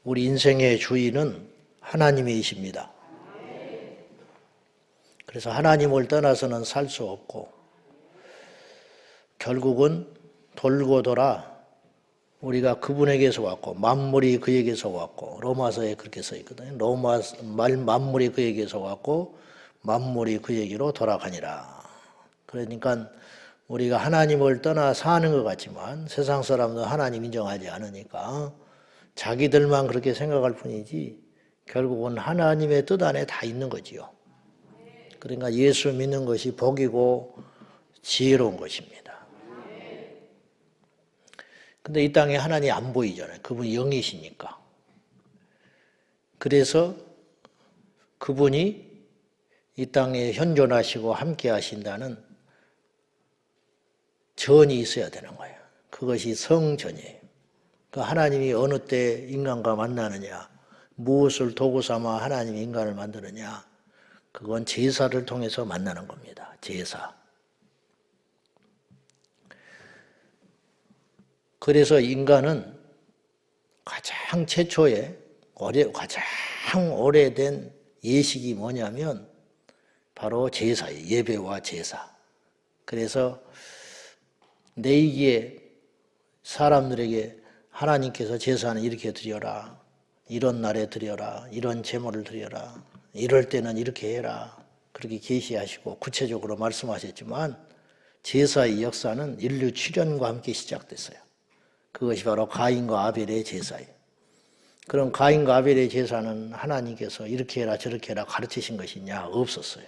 우리 인생의 주인은 하나님이십니다. 그래서 하나님을 떠나서는 살 수 없고 결국은 돌고 돌아 우리가 그분에게서 왔고 만물이 그에게서 왔고 로마서에 그렇게 써 있거든요. 만물이 그에게서 왔고 만물이 그에게로 돌아가니라. 그러니까 우리가 하나님을 떠나 사는 것 같지만 세상 사람도 하나님 인정하지 않으니까 자기들만 그렇게 생각할 뿐이지 결국은 하나님의 뜻 안에 다 있는 거지요. 그러니까 예수 믿는 것이 복이고 지혜로운 것입니다. 근데 이 땅에 하나님이 안 보이잖아요. 그분이 영이시니까. 그래서 그분이 이 땅에 현존하시고 함께 하신다는 전이 있어야 되는 거예요. 그것이 성전이에요. 그 하나님이 어느 때 인간과 만나느냐, 무엇을 도구 삼아 하나님이 인간을 만드느냐, 그건 제사를 통해서 만나는 겁니다. 제사. 그래서 인간은 가장 최초에 가장 오래된 예식이 뭐냐면 바로 제사예요. 예배와 제사. 그래서 내이기에 사람들에게 하나님께서 제사는 이렇게 드려라. 이런 날에 드려라. 이런 제물을 드려라. 이럴 때는 이렇게 해라. 그렇게 계시하시고 구체적으로 말씀하셨지만 제사의 역사는 인류 출현과 함께 시작됐어요. 그것이 바로 가인과 아벨의 제사예요. 그럼 가인과 아벨의 제사는 하나님께서 이렇게 해라 저렇게 해라 가르치신 것이냐? 없었어요.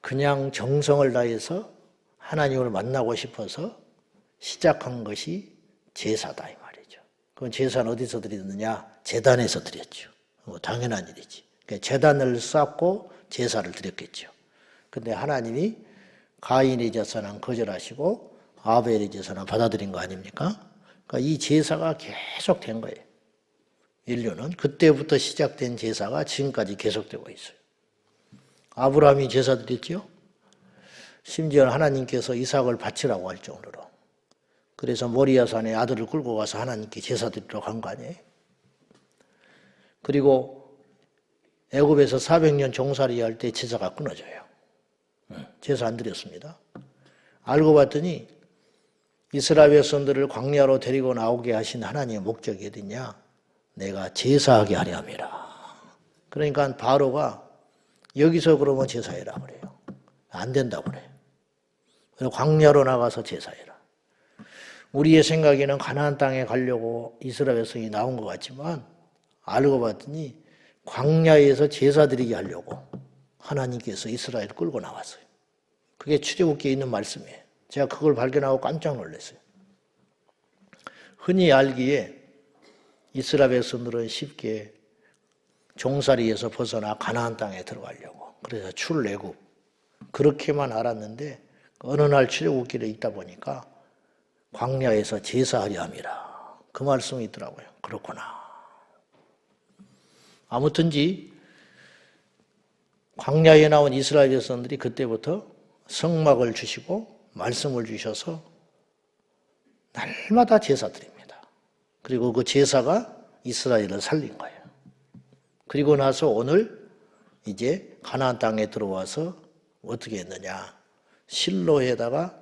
그냥 정성을 다해서 하나님을 만나고 싶어서 시작한 것이 제사다 이 말이죠. 그럼 제사는 어디서 드리느냐? 제단에서 드렸죠. 당연한 일이지. 그러니까 제단을 쌓고 제사를 드렸겠죠. 근데 하나님이 가인의 제사는 거절하시고 아벨의 제사는 받아들인 거 아닙니까? 그러니까 이 제사가 계속 된 거예요. 인류는 그때부터 시작된 제사가 지금까지 계속되고 있어요. 아브라함이 제사 드렸죠. 심지어 하나님께서 이삭을 바치라고 할 정도로. 그래서 모리아산에 아들을 끌고 가서 하나님께 제사 드리러 간 거 아니에요. 그리고 애굽에서 400년 종살이 할 때 제사가 끊어져요. 제사 안 드렸습니다. 알고 봤더니 이스라엘 백성들을 광야로 데리고 나오게 하신 하나님의 목적이 어디냐? 내가 제사하게 하려 함이라. 그러니까 바로가 여기서 그러면 제사해라 그래요. 안 된다고 그래요. 그래서 광야로 나가서 제사해라. 우리의 생각에는 가나안 땅에 가려고 이스라엘 백성이 나온 것 같지만 알고 봤더니 광야에서 제사 드리게 하려고 하나님께서 이스라엘을 끌고 나왔어요. 그게 출애굽기에 있는 말씀이에요. 제가 그걸 발견하고 깜짝 놀랐어요. 흔히 알기에 이스라엘 백성들은 쉽게 종살이에서 벗어나 가나안 땅에 들어가려고 그래서 출애굽 그렇게만 알았는데 어느 날 출애굽기를 읽다 보니까 광야에서 제사하려 함이라 그 말씀이 있더라고요. 그렇구나. 아무튼지 광야에 나온 이스라엘 백성들이 그때부터 성막을 주시고 말씀을 주셔서 날마다 제사 드립니다. 그리고 그 제사가 이스라엘을 살린 거예요. 그리고 나서 오늘 이제 가나안 땅에 들어와서 어떻게 했느냐. 실로에다가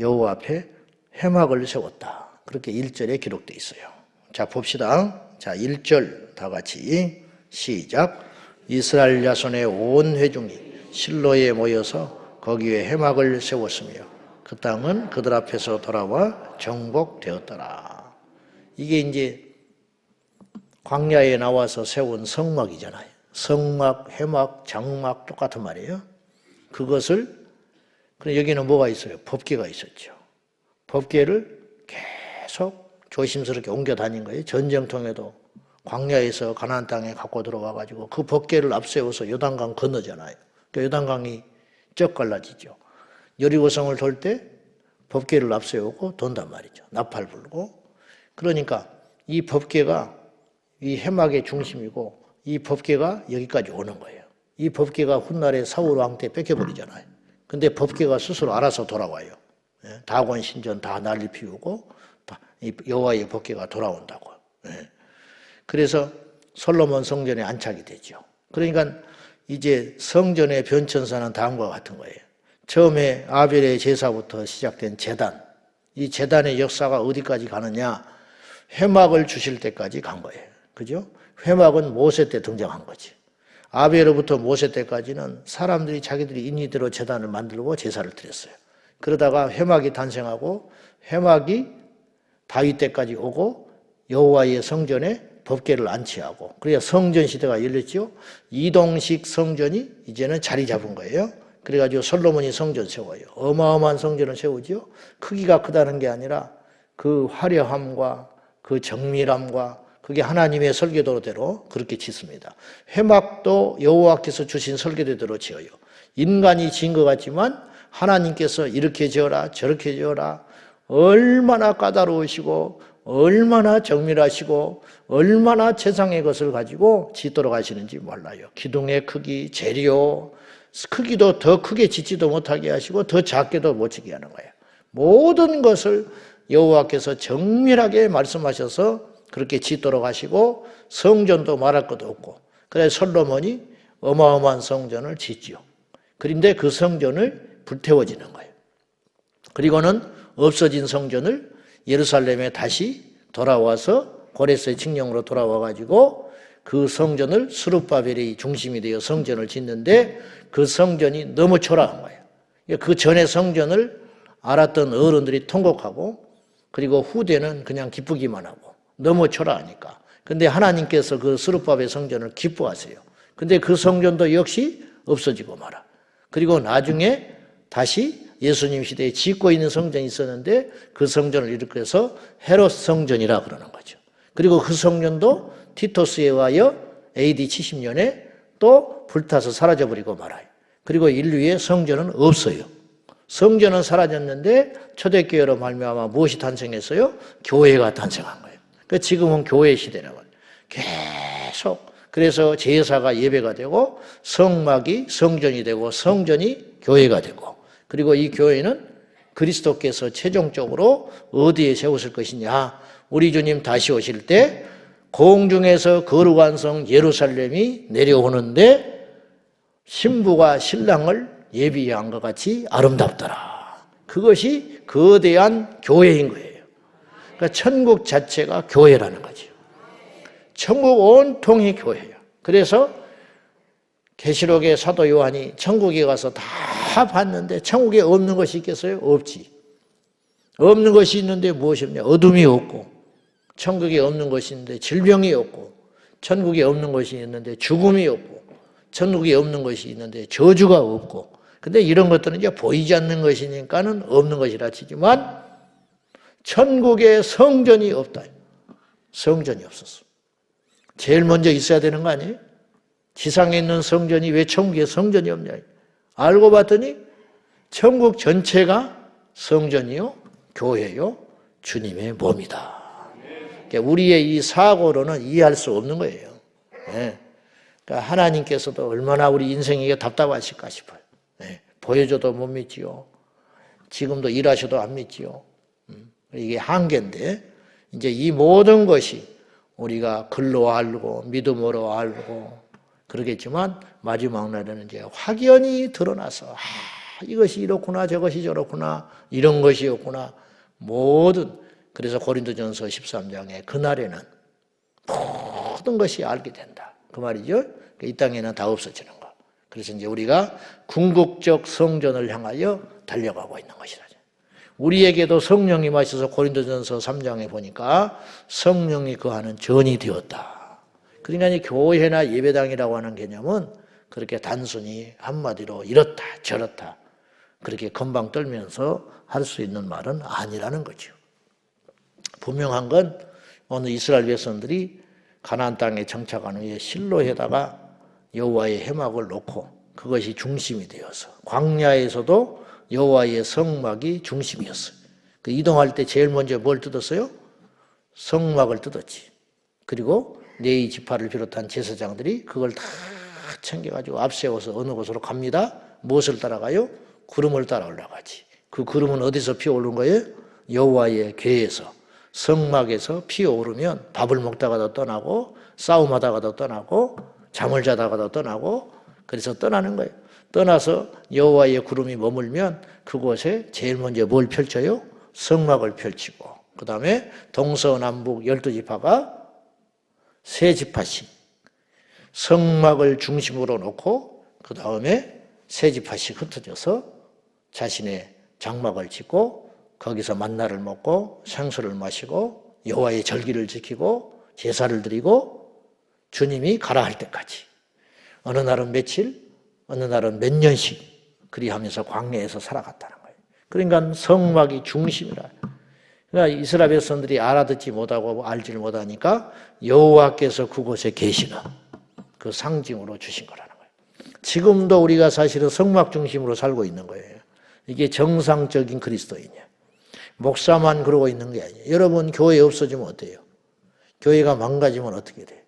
여호와 앞에 회막을 세웠다. 그렇게 1절에 기록되어 있어요. 자 봅시다. 자 1절 다 같이 시작. 이스라엘 자손의 온 회중이 실로에 모여서 거기에 회막을 세웠으며 그 땅은 그들 앞에서 돌아와 정복되었더라. 이게 이제 광야에 나와서 세운 성막이잖아요. 성막, 회막, 장막 똑같은 말이에요. 그것을 그럼 여기는 뭐가 있어요? 법궤가 있었죠. 법궤를 계속 조심스럽게 옮겨 다닌 거예요. 전쟁통에도 광야에서 가나안 땅에 갖고 들어와 가지고 그 법궤를 앞세워서 요단강 건너잖아요. 그 요단강이 쩍 갈라지죠. 여리고성을 돌 때 법궤를 앞세우고 돈단 말이죠. 나팔 불고. 그러니까 이 법궤가 이 회막의 중심이고 이 법궤가 여기까지 오는 거예요. 이 법궤가 훗날에 사울 왕 때 뺏겨버리잖아요. 근데 법궤가 스스로 알아서 돌아와요. 다곤 신전 다 난리 피우고 여호와의 법궤가 돌아온다고. 그래서 솔로몬 성전에 안착이 되죠. 그러니까 이제 성전의 변천사는 다음과 같은 거예요. 처음에 아벨의 제사부터 시작된 제단, 이 제단의 역사가 어디까지 가느냐? 회막을 주실 때까지 간 거예요. 그죠? 회막은 모세 때 등장한 거지. 아벨로부터 모세 때까지는 사람들이 자기들이 임의대로 제단을 만들고 제사를 드렸어요. 그러다가 회막이 탄생하고 회막이 다윗 때까지 오고 여호와의 성전에 법궤를 안치하고 그래야 성전 시대가 열렸죠. 이동식 성전이 이제는 자리 잡은 거예요. 그래가지고 솔로몬이 성전 세워요. 어마어마한 성전을 세우죠. 크기가 크다는 게 아니라 그 화려함과 그 정밀함과 그게 하나님의 설계도대로 그렇게 짓습니다. 회막도 여호와께서 주신 설계도대로 지어요. 인간이 지은 것 같지만 하나님께서 이렇게 지어라 저렇게 지어라 얼마나 까다로우시고 얼마나 정밀하시고 얼마나 최상의 것을 가지고 짓도록 하시는지 몰라요. 기둥의 크기, 재료, 크기도 더 크게 짓지도 못하게 하시고 더 작게도 못 짓게 하는 거예요. 모든 것을 여호와께서 정밀하게 말씀하셔서 그렇게 짓도록 하시고 성전도 말할 것도 없고 그래서 솔로몬이 어마어마한 성전을 짓죠. 그런데 그 성전을 불태워지는 거예요. 그리고는 없어진 성전을 예루살렘에 다시 돌아와서 고레스의 칙령으로 돌아와가지고 그 성전을 스룹바벨이 중심이 되어 성전을 짓는데 그 성전이 너무 초라한 거예요. 그 전에 성전을 알았던 어른들이 통곡하고 그리고 후대는 그냥 기쁘기만 하고 너무 초라하니까. 근데 하나님께서 그 스룹바벨 성전을 기뻐하세요. 근데 그 성전도 역시 없어지고 말아. 그리고 나중에 다시 예수님 시대에 짓고 있는 성전이 있었는데 그 성전을 일으켜서 헤롯 성전이라 그러는 거죠. 그리고 그 성전도 티토스에 의하여 AD 70년에 또 불타서 사라져버리고 말아요. 그리고 인류의 성전은 없어요. 성전은 사라졌는데 초대교회로 말미암아 무엇이 탄생했어요? 교회가 탄생한 거예요. 그러니까 지금은 교회 시대라고 해요. 계속 그래서 제사가 예배가 되고 성막이 성전이 되고 성전이 교회가 되고 그리고 이 교회는 그리스도께서 최종적으로 어디에 세우실 것이냐? 우리 주님 다시 오실 때 공중에서 거룩한 성 예루살렘이 내려오는데 신부가 신랑을 예비한 것 같이 아름답더라. 그것이 거대한 교회인 거예요. 그러니까 천국 자체가 교회라는 거죠. 천국 온통이 교회예요. 그래서 계시록의 사도 요한이 천국에 가서 다 봤는데 천국에 없는 것이 있겠어요? 없지. 없는 것이 있는데 무엇이 없냐? 어둠이 없고 천국에 없는 것이 있는데 질병이 없고 천국에 없는 것이 있는데 죽음이 없고 천국에 없는 것이 있는데 저주가 없고 근데 이런 것들은 이제 보이지 않는 것이니까는 없는 것이라 치지만 천국에 성전이 없다. 성전이 없었어. 제일 먼저 있어야 되는 거 아니에요? 지상에 있는 성전이 왜 천국에 성전이 없냐? 알고 봤더니 천국 전체가 성전이요, 교회요, 주님의 몸이다. 그러니까 우리의 이 사고로는 이해할 수 없는 거예요. 네. 그러니까 하나님께서도 얼마나 우리 인생에게 답답하실까 싶어요. 네. 보여줘도 못 믿지요. 지금도 일하셔도 안 믿지요. 이게 한계인데 이제 이 모든 것이 우리가 글로 알고 믿음으로 알고 그러겠지만 마지막 날에는 이제 확연히 드러나서 이것이 이렇구나 저것이 저렇구나 이런 것이었구나 모든 그래서 고린도전서 13장에 그날에는 모든 것이 알게 된다. 그 말이죠. 이 땅에는 다 없어지는 거. 그래서 이제 우리가 궁극적 성전을 향하여 달려가고 있는 것이다. 우리에게도 성령이 마셔서 고린도전서 3장에 보니까 성령이 거하는 전이 되었다. 그러니까 이 교회나 예배당이라고 하는 개념은 그렇게 단순히 한마디로 이렇다 저렇다 그렇게 건방 떨면서 할 수 있는 말은 아니라는 거죠. 분명한 건 어느 이스라엘 백성들이 가나안 땅에 정착한 후에 실로에다가 여호와의 회막을 놓고 그것이 중심이 되어서 광야에서도 여호와의 성막이 중심이었어요. 그 이동할 때 제일 먼저 뭘 뜯었어요? 성막을 뜯었지. 그리고 레위 지파를 비롯한 제사장들이 그걸 다 챙겨가지고 앞세워서 어느 곳으로 갑니다. 무엇을 따라가요? 구름을 따라 올라가지. 그 구름은 어디서 피어오른 거예요? 여호와의 궤에서. 성막에서 피어오르면 밥을 먹다가도 떠나고 싸움하다가도 떠나고 잠을 자다가도 떠나고 그래서 떠나는 거예요. 떠나서 여호와의 구름이 머물면 그곳에 제일 먼저 뭘 펼쳐요? 성막을 펼치고 그 다음에 동서남북 12지파가 세 지파씩 성막을 중심으로 놓고 그 다음에 세 지파씩 흩어져서 자신의 장막을 짓고 거기서 만나를 먹고 생수를 마시고 여호와의 절기를 지키고 제사를 드리고 주님이 가라 할 때까지 어느 날은 며칠 어느 날은 몇 년씩 그리하면서 광야에서 살아갔다는 거예요. 그러니까 성막이 중심이라. 그러니까 이스라엘 백성들이 알아듣지 못하고 알지를 못하니까 여호와께서 그곳에 계시는 그 상징으로 주신 거라는 거예요. 지금도 우리가 사실은 성막 중심으로 살고 있는 거예요. 이게 정상적인 그리스도인이에요. 목사만 그러고 있는 게 아니에요. 여러분 교회 없어지면 어때요? 교회가 망가지면 어떻게 돼요?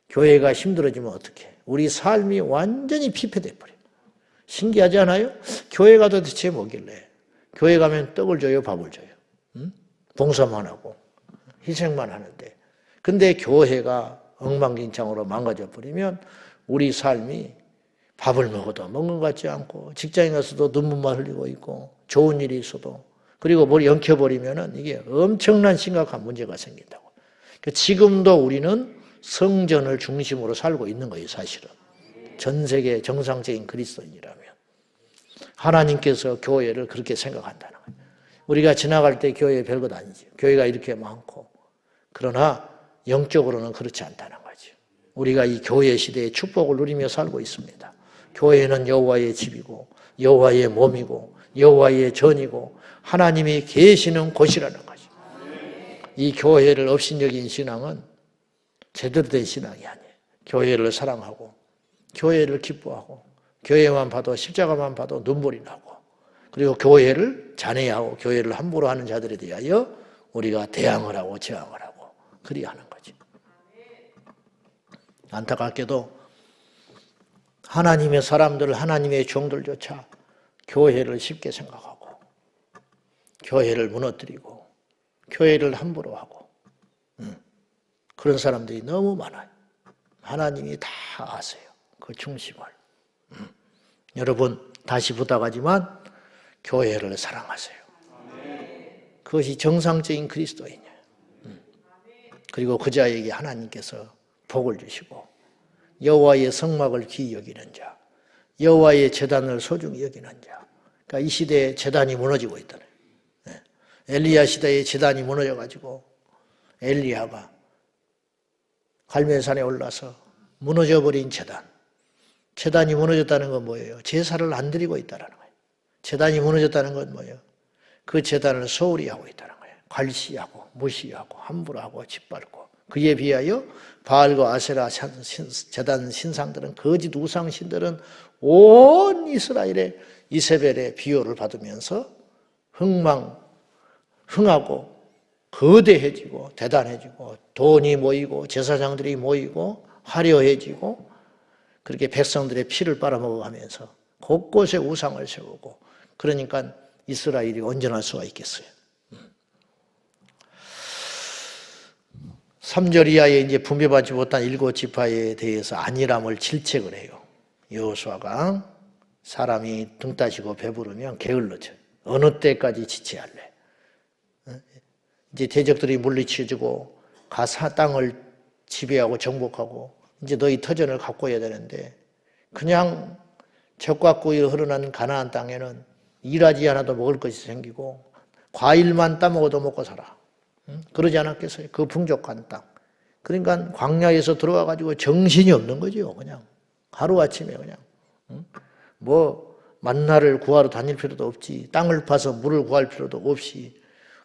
교회가 힘들어지면 어떻게 해요? 우리 삶이 완전히 피폐돼 버려요. 신기하지 않아요? 교회가 도대체 뭐길래? 교회 가면 떡을 줘요, 밥을 줘요. 응? 봉사만 하고 희생만 하는데. 근데 교회가 엉망진창으로 망가져 버리면 우리 삶이 밥을 먹어도 먹는 것 같지 않고 직장에 가서도 눈물만 흘리고 있고 좋은 일이 있어도 그리고 뭘 엉켜버리면 이게 엄청난 심각한 문제가 생긴다고. 지금도 우리는 성전을 중심으로 살고 있는 거예요, 사실은. 전 세계 정상적인 그리스도인이라면. 하나님께서 교회를 그렇게 생각한다는 거예요. 우리가 지나갈 때 교회 별것 아니죠. 교회가 이렇게 많고. 그러나 영적으로는 그렇지 않다는 거죠. 우리가 이 교회 시대의 축복을 누리며 살고 있습니다. 교회는 여호와의 집이고 여호와의 몸이고 여호와의 전이고 하나님이 계시는 곳이라는 거죠. 이 교회를 업신여긴 신앙은 제대로 된 신앙이 아니에요. 교회를 사랑하고 교회를 기뻐하고 교회만 봐도 십자가만 봐도 눈물이 나고 그리고 교회를 잔해하고 교회를 함부로 하는 자들에 대하여 우리가 대항을 하고 저항을 하고 그리하는 거죠. 안타깝게도 하나님의 사람들, 하나님의 종들조차 교회를 쉽게 생각하고 교회를 무너뜨리고 교회를 함부로 하고 그런 사람들이 너무 많아요. 하나님이 다 아세요. 그 중심을. 여러분 다시 부탁하지만 교회를 사랑하세요. 그것이 정상적인 그리스도인이에요. 그리고 그 자에게 하나님께서 복을 주시고 여호와의 성막을 귀히 여기는 자, 여호와의 제단을 소중히 여기는 자. 그러니까 이 시대에 제단이 무너지고 있다네. 엘리야 시대에 제단이 무너져가지고 엘리야가 갈멜산에 올라서 무너져버린 제단. 제단이 무너졌다는 건 뭐예요? 제사를 안 드리고 있다는 거예요. 제단이 무너졌다는 건 뭐예요? 그 제단을 소홀히 하고 있다는 거예요. 괄시하고 무시하고 함부로 하고 짓밟고 그에 비하여 바알과 아세라 제단 신상들은 거짓 우상 신들은 온 이스라엘의 이세벨의 비호를 받으면서 흥하고 거대해지고 대단해지고 돈이 모이고 제사장들이 모이고 화려해지고 그렇게 백성들의 피를 빨아먹어가면서 곳곳에 우상을 세우고 그러니까 이스라엘이 온전할 수가 있겠어요. 3절 이하에 이제 분배받지 못한 7지파에 대해서 안일함을 질책을 해요. 여호수아가 사람이 등 따시고 배부르면 게을러져요. 어느 때까지 지체할래? 이제 대적들이 물리쳐주고 땅을 지배하고 정복하고 이제 너희 터전을 가꿔야 되는데 그냥 적과 꿀이 흐르는 가나안 땅에는 일하지 않아도 먹을 것이 생기고 과일만 따먹어도 먹고 살아. 그러지 않았겠어요? 그 풍족한 땅. 그러니까 광야에서 들어와가지고 정신이 없는 거죠. 그냥 하루아침에 그냥 뭐 만나를 구하러 다닐 필요도 없지 땅을 파서 물을 구할 필요도 없이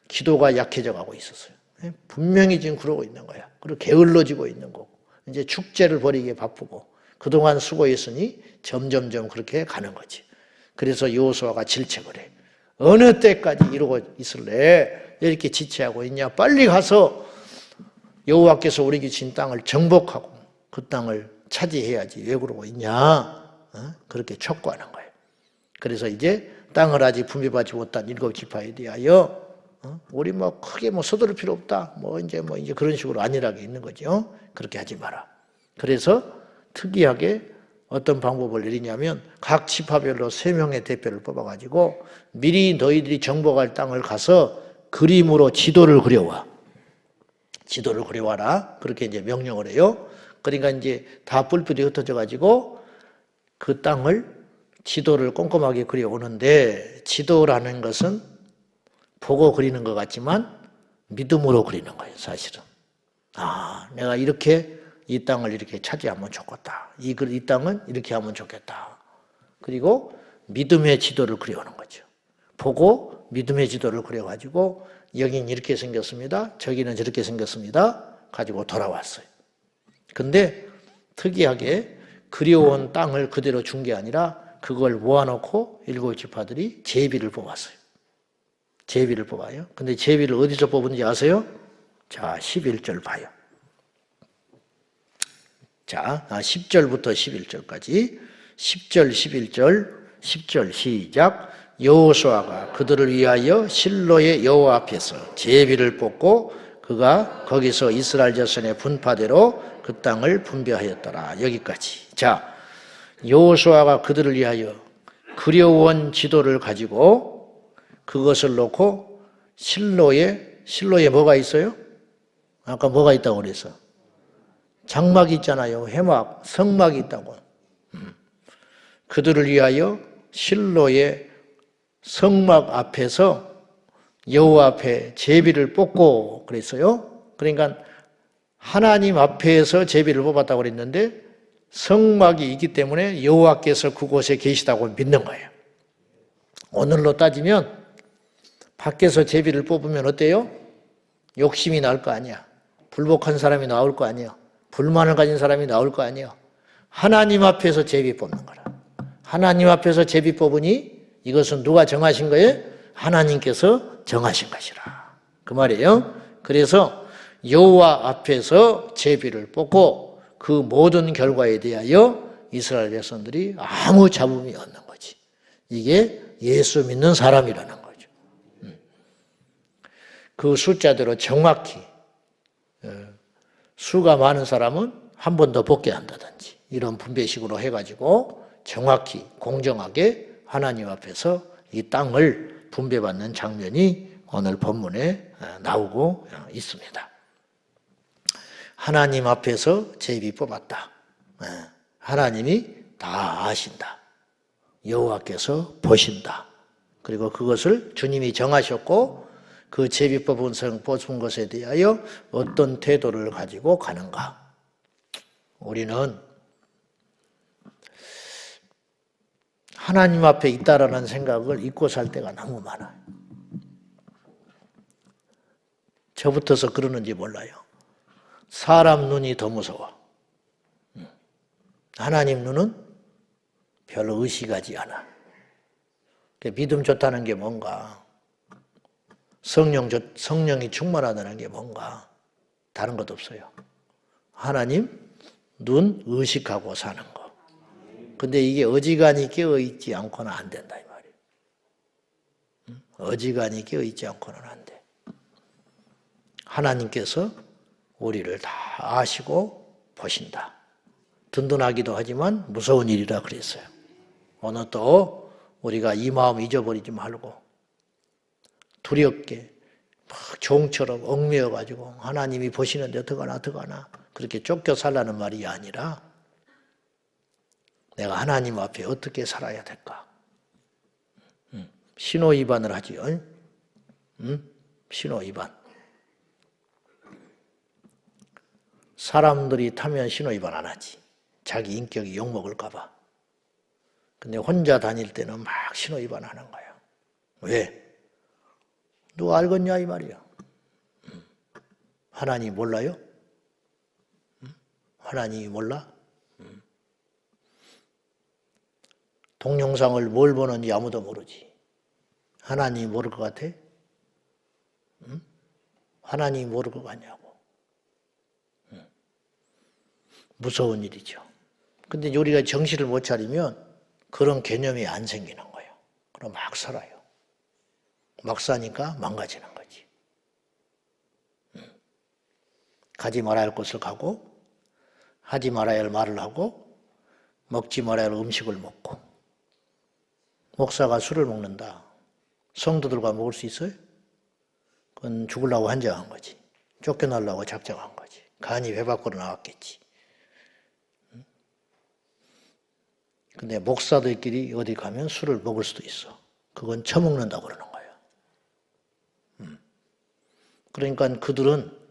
기도가 약해져 가고 있었어요. 분명히 지금 그러고 있는 거야. 그리고 게을러지고 있는 거고 이제 축제를 벌이기에 바쁘고 그동안 수고했으니 점점점 그렇게 가는 거지. 그래서 여호수아가 질책을 해. 어느 때까지 이러고 있을래? 이렇게 지체하고 있냐? 빨리 가서 여호와께서 우리에게 준 땅을 정복하고 그 땅을 차지해야지. 왜 그러고 있냐? 그렇게 촉구하는 거예요. 그래서 이제 땅을 아직 분배받지 못한 7지파에 대하여 우리 뭐 크게 뭐 서두를 필요 없다. 뭐 이제 그런 식으로 안일하게 있는 거죠. 그렇게 하지 마라. 그래서 특이하게 어떤 방법을 내리냐면 각 지파별로 3명의 대표를 뽑아가지고 미리 너희들이 정복할 땅을 가서 그림으로 지도를 그려와. 지도를 그려와라. 그렇게 이제 명령을 해요. 그러니까 이제 다 뿔뿔이 흩어져 가지고 그 땅을 지도를 꼼꼼하게 그려오는데 지도라는 것은 보고 그리는 것 같지만 믿음으로 그리는 거예요, 사실은. 아, 내가 이렇게 이 땅을 이렇게 차지하면 좋겠다. 이 땅은 이렇게 하면 좋겠다. 그리고 믿음의 지도를 그려오는 거죠. 보고 믿음의 지도를 그려가지고 여긴 이렇게 생겼습니다. 저기는 저렇게 생겼습니다. 가지고 돌아왔어요. 근데 특이하게 그려온 땅을 그대로 준 게 아니라 그걸 모아놓고 7지파들이 제비를 뽑았어요. 제비를 뽑아요. 근데 제비를 어디서 뽑은지 아세요? 자, 11절 봐요. 자, 10절부터 11절까지 10절, 11절, 10절 시작. 여호수아가 그들을 위하여 실로의 여호와 앞에서 제비를 뽑고 그가 거기서 이스라엘 자손의 분파대로 그 땅을 분배하였더라. 여기까지. 자, 여호수아가 그들을 위하여 그려온 지도를 가지고 그것을 놓고 실로에 뭐가 있어요? 아까 뭐가 있다고 그랬어? 장막이 있잖아요. 해막, 성막이 있다고. 그들을 위하여 실로의 성막 앞에서 여호와 앞에 제비를 뽑고 그랬어요. 그러니까 하나님 앞에서 제비를 뽑았다고 그랬는데 성막이 있기 때문에 여호와께서 그곳에 계시다고 믿는 거예요. 오늘로 따지면 밖에서 제비를 뽑으면 어때요? 욕심이 나올 거 아니야. 불복한 사람이 나올 거 아니야. 불만을 가진 사람이 나올 거 아니야. 하나님 앞에서 제비 뽑는 거라. 하나님 앞에서 제비 뽑으니 이것은 누가 정하신 거예요? 하나님께서 정하신 것이라. 그 말이에요. 그래서 여호와 앞에서 제비를 뽑고 그 모든 결과에 대하여 이스라엘 백성들이 아무 잡음이 없는 거지. 이게 예수 믿는 사람이라는 거죠. 그 숫자대로 정확히 수가 많은 사람은 한 번 더 복게 한다든지 이런 분배식으로 해가지고 정확히 공정하게 하나님 앞에서 이 땅을 분배받는 장면이 오늘 본문에 나오고 있습니다. 하나님 앞에서 제비 뽑았다. 하나님이 다 아신다. 여호와께서 보신다. 그리고 그것을 주님이 정하셨고 그 제비 뽑은 것에 대하여 어떤 태도를 가지고 가는가. 우리는 하나님 앞에 있다라는 생각을 잊고 살 때가 너무 많아요. 저부터서 그러는지 몰라요. 사람 눈이 더 무서워. 하나님 눈은 별로 의식하지 않아. 믿음 좋다는 게 뭔가, 성령이 충만하다는 게 뭔가, 다른 것도 없어요. 하나님 눈 의식하고 사는 거. 근데 이게 어지간히 깨어있지 않고는 안 된다 이 말이에요. 어지간히 깨어있지 않고는 안 돼. 하나님께서 우리를 다 아시고 보신다. 든든하기도 하지만 무서운 일이라 그랬어요. 오늘 또 우리가 이 마음 잊어버리지 말고 두렵게 막 종처럼 얽매여가지고 하나님이 보시는데 어떡하나 그렇게 쫓겨 살라는 말이 아니라 내가 하나님 앞에 어떻게 살아야 될까? 신호 위반을 하지요. 신호 위반. 사람들이 타면 신호 위반 안 하지. 자기 인격이 욕먹을까 봐. 근데 혼자 다닐 때는 막 신호 위반하는 거야. 왜? 누가 알겠냐 이 말이야. 하나님 몰라요? 하나님이 몰라? 동영상을 뭘 보는지 아무도 모르지. 하나님이 모를 것 같아? 하나님이 모를 것 같냐고. 무서운 일이죠. 근데 우리가 정신을 못 차리면 그런 개념이 안 생기는 거예요. 그럼 막 살아요. 막 사니까 망가지는 거지. 가지 말아야 할 곳을 가고 하지 말아야 할 말을 하고 먹지 말아야 할 음식을 먹고. 목사가 술을 먹는다. 성도들과 먹을 수 있어요? 그건 죽으려고 한정한 거지. 쫓겨나려고 작정한 거지. 간이 배 밖으로 나왔겠지. 근데 목사들끼리 어디 가면 술을 먹을 수도 있어. 그건 처먹는다고 그러는 거예요. 그러니까 그들은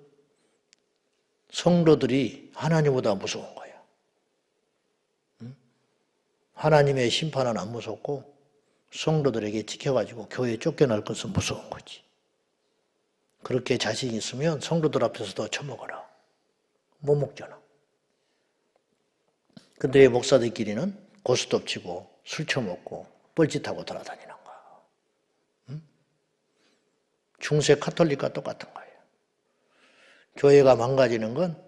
성도들이 하나님보다 무서운 거예요. 하나님의 심판은 안 무섭고 성도들에게 지켜가지고 교회에 쫓겨날 것은 무서운 거지. 그렇게 자신 있으면 성도들 앞에서도 처먹어라. 못 먹잖아. 근데 목사들끼리는 고스톱 치고 술 처먹고 뻘짓하고 돌아다니는 거야. 중세 카톨릭과 똑같은 거예요. 교회가 망가지는 건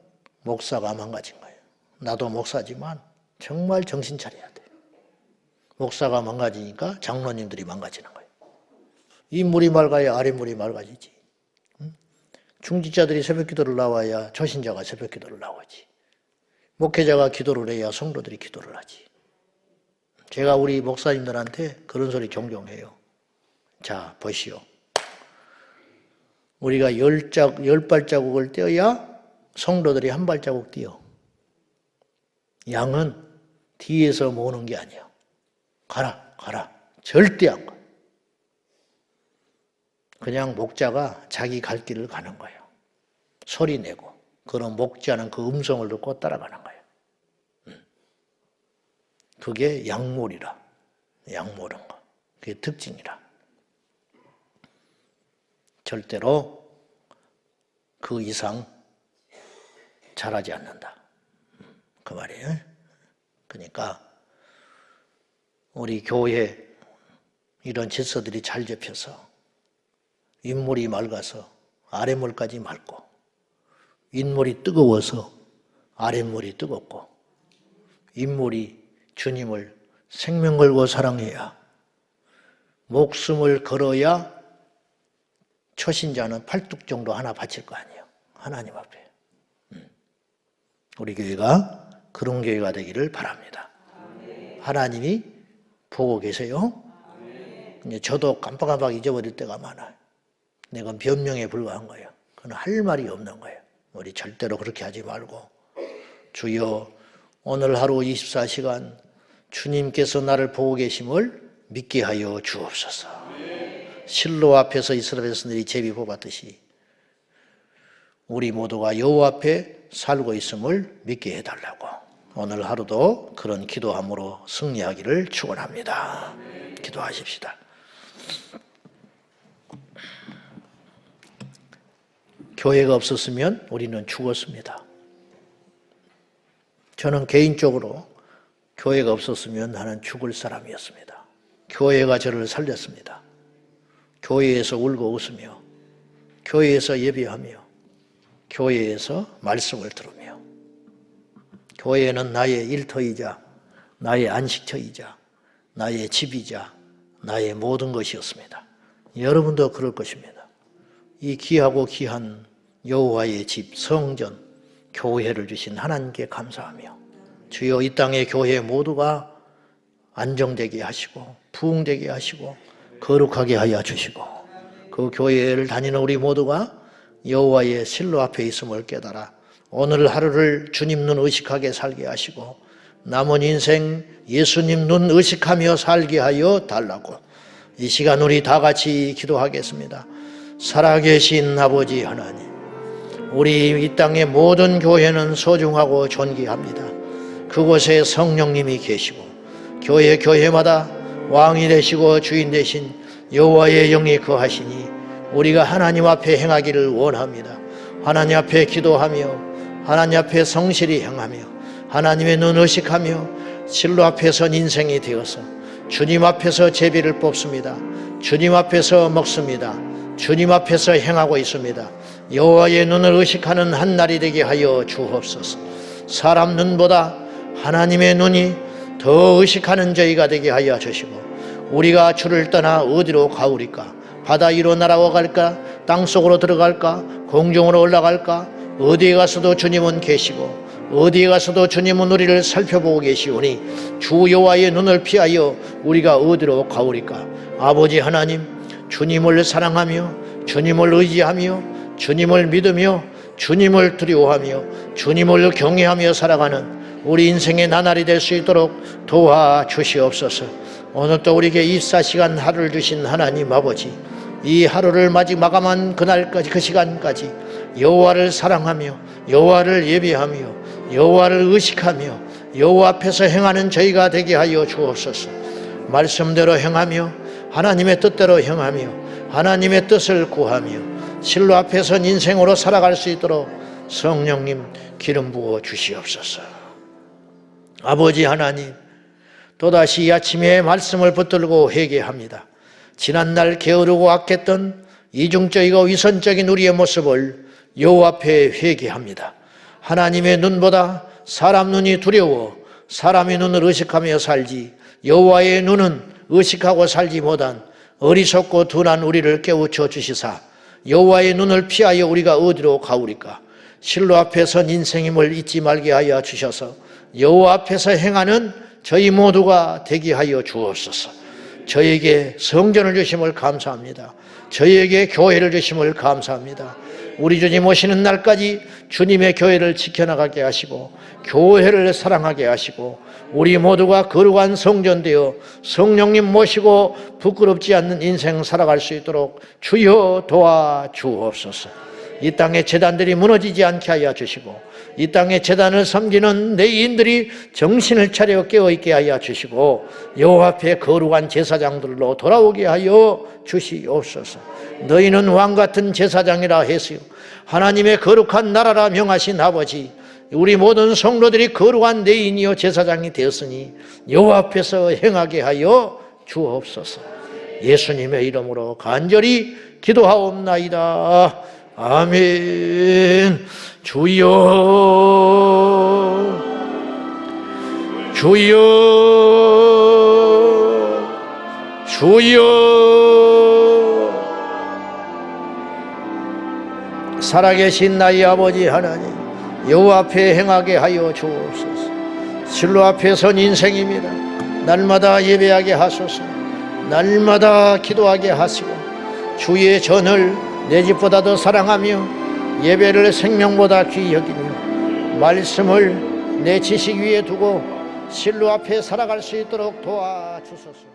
목사가 망가진 거예요. 나도 목사지만 정말 정신 차려야 돼. 목사가 망가지니까 장로님들이 망가지는 거예요. 윗물이 맑아야 아랫물이 맑아지지. 중직자들이 새벽기도를 나와야 초신자가 새벽기도를 나오지. 목회자가 기도를 해야 성도들이 기도를 하지. 제가 우리 목사님들한테 그런 소리 종종 해요. 자, 보시오. 우리가 10발자국을 떼어야 성도들이 한 발자국 뛰어. 양은 뒤에서 모으는 게 아니야. 가라. 절대 안 가. 그냥 목자가 자기 갈 길을 가는 거예요. 소리 내고. 그런 목자는 그 음성을 듣고 따라가는 거예요. 그게 양몰이라. 양 모는 거. 그게 특징이라. 절대로 그 이상 잘하지 않는다. 그 말이에요. 그러니까 우리 교회 이런 질서들이 잘 잡혀서 윗물이 맑아서 아랫물까지 맑고, 윗물이 뜨거워서 아랫물이 뜨겁고, 윗물이 주님을 생명 걸고 사랑해야, 목숨을 걸어야 초신자는 팔뚝 정도 하나 바칠 거 아니에요. 하나님 앞에. 우리 교회가 그런 교회가 되기를 바랍니다. 하나님이 보고 계세요. 저도 깜빡깜빡 잊어버릴 때가 많아요. 내가 변명에 불과한 거예요. 그건 할 말이 없는 거예요. 우리 절대로 그렇게 하지 말고, 주여 오늘 하루 24시간 주님께서 나를 보고 계심을 믿게 하여 주옵소서. 실로 앞에서 이스라엘 백성들이 제비 뽑았듯이 우리 모두가 여호와 앞에 살고 있음을 믿게 해달라고, 오늘 하루도 그런 기도함으로 승리하기를 축원합니다. 기도하십시다. 교회가 없었으면 우리는 죽었습니다. 저는 개인적으로 교회가 없었으면 나는 죽을 사람이었습니다. 교회가 저를 살렸습니다. 교회에서 울고 웃으며, 교회에서 예배하며, 교회에서 말씀을 들으며, 교회는 나의 일터이자 나의 안식처이자 나의 집이자 나의 모든 것이었습니다. 여러분도 그럴 것입니다. 이 귀하고 귀한 여호와의 집, 성전, 교회를 주신 하나님께 감사하며, 주여 이 땅의 교회 모두가 안정되게 하시고 부흥되게 하시고 거룩하게 하여 주시고, 그 교회를 다니는 우리 모두가 여호와의 실로 앞에 있음을 깨달아 오늘 하루를 주님 눈 의식하게 살게 하시고 남은 인생 예수님 눈 의식하며 살게 하여 달라고 이 시간 우리 다 같이 기도하겠습니다. 살아계신 아버지 하나님, 우리 이 땅의 모든 교회는 소중하고 존귀합니다. 그곳에 성령님이 계시고 교회마다 왕이 되시고 주인 되신 여호와의 영이 거하시니 우리가 하나님 앞에 행하기를 원합니다. 하나님 앞에 기도하며 하나님 앞에 성실히 행하며 하나님의 눈 의식하며 실로 앞에 선 인생이 되어서 주님 앞에서 제비를 뽑습니다. 주님 앞에서 먹습니다. 주님 앞에서 행하고 있습니다. 여호와의 눈을 의식하는 한 날이 되게 하여 주옵소서. 사람 눈보다 하나님의 눈이 더 의식하는 저희가 되게 하여 주시고, 우리가 주를 떠나 어디로 가오리까? 바다 위로 날아갈까? 땅속으로 들어갈까? 공중으로 올라갈까? 어디에 가서도 주님은 계시고 어디에 가서도 주님은 우리를 살펴보고 계시오니 주 여호와의 눈을 피하여 우리가 어디로 가오리까? 아버지 하나님, 주님을 사랑하며 주님을 의지하며 주님을 믿으며 주님을 두려워하며 주님을 경외하며 살아가는 우리 인생의 나날이 될 수 있도록 도와주시옵소서. 오늘 또 우리에게 24시간 하루를 주신 하나님 아버지, 이 하루를 마감한 그날까지, 그 시간까지 여호와를 사랑하며 여호와를 예배하며 여호와를 의식하며 여호와 앞에서 행하는 저희가 되게 하여 주옵소서. 말씀대로 행하며 하나님의 뜻대로 행하며 하나님의 뜻을 구하며 실로 앞에 선 인생으로 살아갈 수 있도록 성령님 기름 부어 주시옵소서. 아버지 하나님, 또다시 이 아침에 말씀을 붙들고 회개합니다. 지난날 게으르고 악했던 이중적이고 위선적인 우리의 모습을 여호와 앞에 회개합니다. 하나님의 눈보다 사람 눈이 두려워 사람의 눈을 의식하며 살지 여호와의 눈은 의식하고 살지 못한 어리석고 둔한 우리를 깨우쳐 주시사 여호와의 눈을 피하여 우리가 어디로 가오리까? 실로 앞에 선 인생임을 잊지 말게 하여 주셔서 여호와 앞에서 행하는 저희 모두가 되게 하여 주옵소서. 저에게 성전을 주심을 감사합니다. 저희에게 교회를 주심을 감사합니다. 우리 주님 오시는 날까지 주님의 교회를 지켜나가게 하시고 교회를 사랑하게 하시고 우리 모두가 거룩한 성전되어 성령님 모시고 부끄럽지 않는 인생 살아갈 수 있도록 주여 도와주옵소서. 이 땅의 제단들이 무너지지 않게 하여 주시고 이 땅의 제단을 섬기는 내인들이 정신을 차려 깨어있게 하여 주시고 여호와 앞에 거룩한 제사장들로 돌아오게 하여 주시옵소서. 너희는 왕같은 제사장이라 했으요 하나님의 거룩한 나라라 명하신 아버지, 우리 모든 성도들이 거룩한 내인이요 제사장이 되었으니 여호와 앞에서 행하게 하여 주옵소서. 예수님의 이름으로 간절히 기도하옵나이다. 아멘. 주여 주여 주여. 살아계신 나의 아버지 하나님, 여호와 앞에 행하게 하여 주옵소서. 실로 앞에 선 인생입니다. 날마다 예배하게 하소서. 날마다 기도하게 하시고 주의 전을 내 집보다 더 사랑하며 예배를 생명보다 귀히 여기며 말씀을 내 지식 위에 두고 실로 앞에 살아갈 수 있도록 도와주소서.